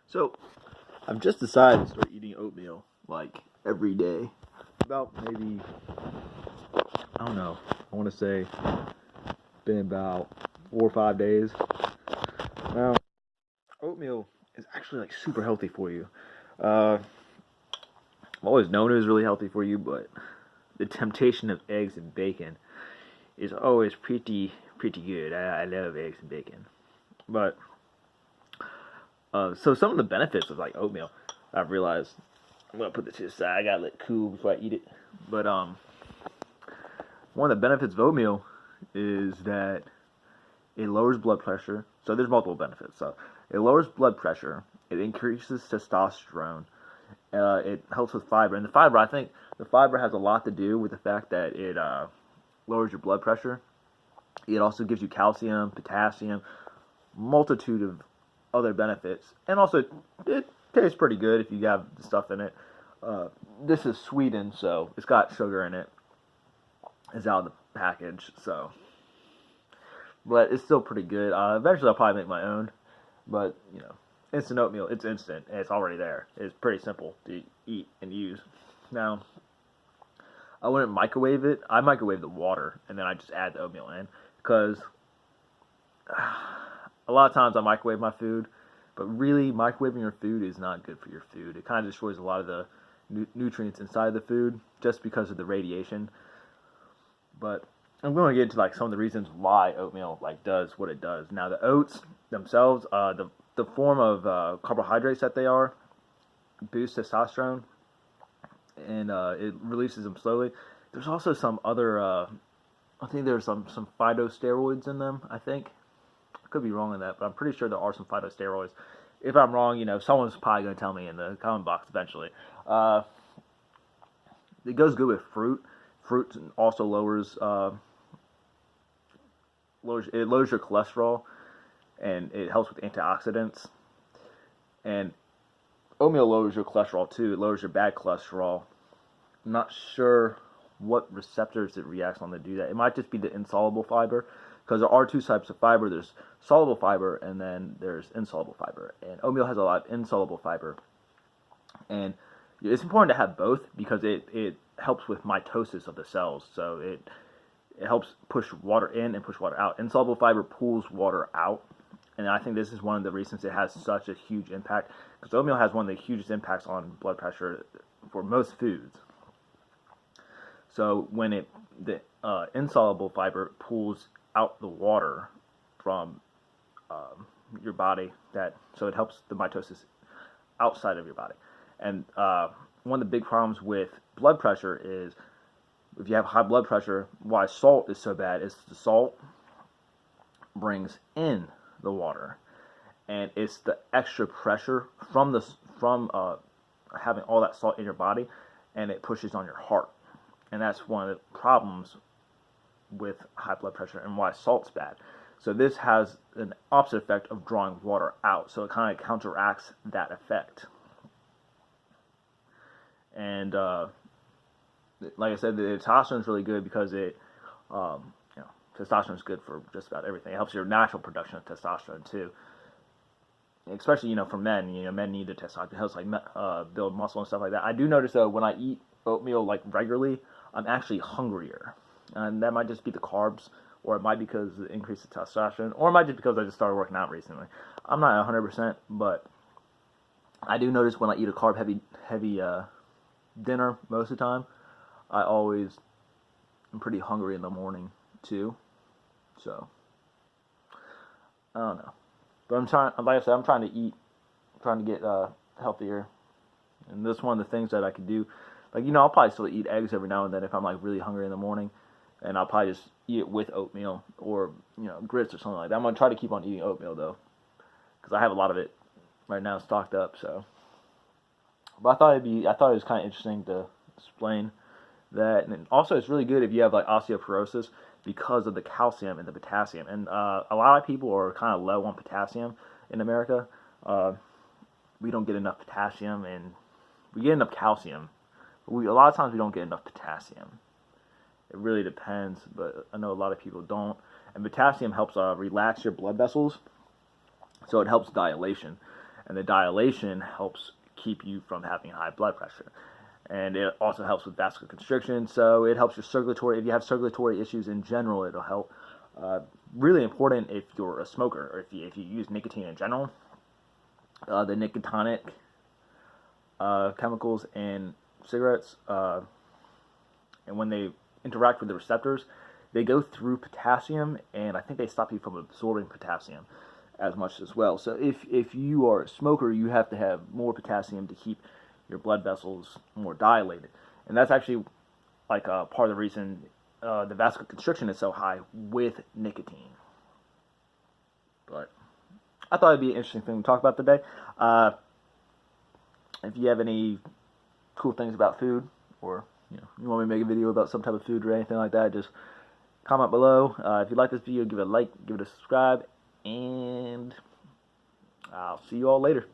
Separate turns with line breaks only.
So, I've just decided to start eating oatmeal, like, every day. About maybe, I don't know, I want to say, been about 4 or 5 days. Now, oatmeal is actually, like, super healthy for you. I've always known it was really healthy for you, but the temptation of eggs and bacon is always pretty good. I love eggs and bacon. But, so some of the benefits of, like, oatmeal, I've realized. I'm gonna put this to the side. I gotta let it cool before I eat it. But one of the benefits of oatmeal is that it lowers blood pressure. So there's multiple benefits. So it lowers blood pressure. It increases testosterone. It helps with fiber. And I think the fiber has a lot to do with the fact that it lowers your blood pressure. It also gives you calcium, potassium, multitude of other benefits. And also, it tastes pretty good if you have the stuff in it. This is sweetened, so it's got sugar in it. It's out of the package, so. But it's still pretty good. Eventually, I'll probably make my own. But, you know, instant oatmeal, it's instant, and it's already there. It's pretty simple to eat and use. Now, I wouldn't microwave it. I microwave the water, and then I just add the oatmeal in. Because a lot of times I microwave my food, but really, microwaving your food is not good for your food. It kind of destroys a lot of the nutrients inside the food just because of the radiation. But I'm going to get into like some of the reasons why oatmeal like does what it does. Now, the oats themselves, the form of carbohydrates that they are, boost testosterone, and it releases them slowly. There's also some other, I think there's some phytosteroids in them, I think. I could be wrong on that, but I'm pretty sure there are some phytosteroids. If I'm wrong, you know, someone's probably going to tell me in the comment box eventually. It goes good with fruit. Fruit also lowers your cholesterol, and it helps with antioxidants. And oatmeal lowers your cholesterol too. It lowers your bad cholesterol. I'm not sure what receptors it reacts on to do that. It might just be the insoluble fiber, because there are two types of fiber. There's soluble fiber, and then there's insoluble fiber. And oatmeal has a lot of insoluble fiber. And it's important to have both because it helps with mitosis of the cells. So it helps push water in and push water out. Insoluble fiber pulls water out. And I think this is one of the reasons it has such a huge impact, because oatmeal has one of the hugest impacts on blood pressure for most foods. So when the insoluble fiber pulls out the water from your body, so it helps the mitosis outside of your body. And one of the big problems with blood pressure is, if you have high blood pressure, why salt is so bad is the salt brings in the water, and it's the extra pressure from having all that salt in your body, and it pushes on your heart. And that's one of the problems with high blood pressure and why salt's bad. So this has an opposite effect of drawing water out. So it kind of counteracts that effect. And like I said, the testosterone is really good because testosterone is good for just about everything. It helps your natural production of testosterone too. Especially, for men. Men need the testosterone. It helps build muscle and stuff like that. I do notice though, when I eat oatmeal like regularly, I'm actually hungrier. And that might just be the carbs, or it might be because of the increase of testosterone, or it might just because I just started working out recently. I'm not 100%, but I do notice when I eat a carb heavy dinner most of the time, I always am pretty hungry in the morning too. So I don't know, but like I said, I'm trying to get healthier, and this is one of the things that I could do. I'll probably still eat eggs every now and then if I'm like really hungry in the morning, and I'll probably just eat it with oatmeal or grits or something like that. I'm gonna try to keep on eating oatmeal though, because I have a lot of it right now stocked up. So, but I thought it was kind of interesting to explain that, and also it's really good if you have like osteoporosis because of the calcium and the potassium. And a lot of people are kind of low on potassium in America. We don't get enough potassium, and we get enough calcium. A lot of times we don't get enough potassium. It really depends, but I know a lot of people don't. And potassium helps relax your blood vessels, so it helps dilation. and the dilation helps keep you from having high blood pressure. And it also helps with vascular constriction, so it helps your circulatory. If you have circulatory issues in general, it'll help. Really important if you're a smoker, or if you use nicotine in general. The nicotinic chemicals in cigarettes, and when they interact with the receptors, they go through potassium, and I think they stop you from absorbing potassium as much as well. So if you are a smoker, you have to have more potassium to keep your blood vessels more dilated, and that's actually like part of the reason the vascular constriction is so high with nicotine. But I thought it'd be an interesting thing to talk about today. If you have any cool things about food, or you want me to make a video about some type of food or anything like that, just comment below. If you like this video, give it a like, give it a subscribe, and I'll see you all later.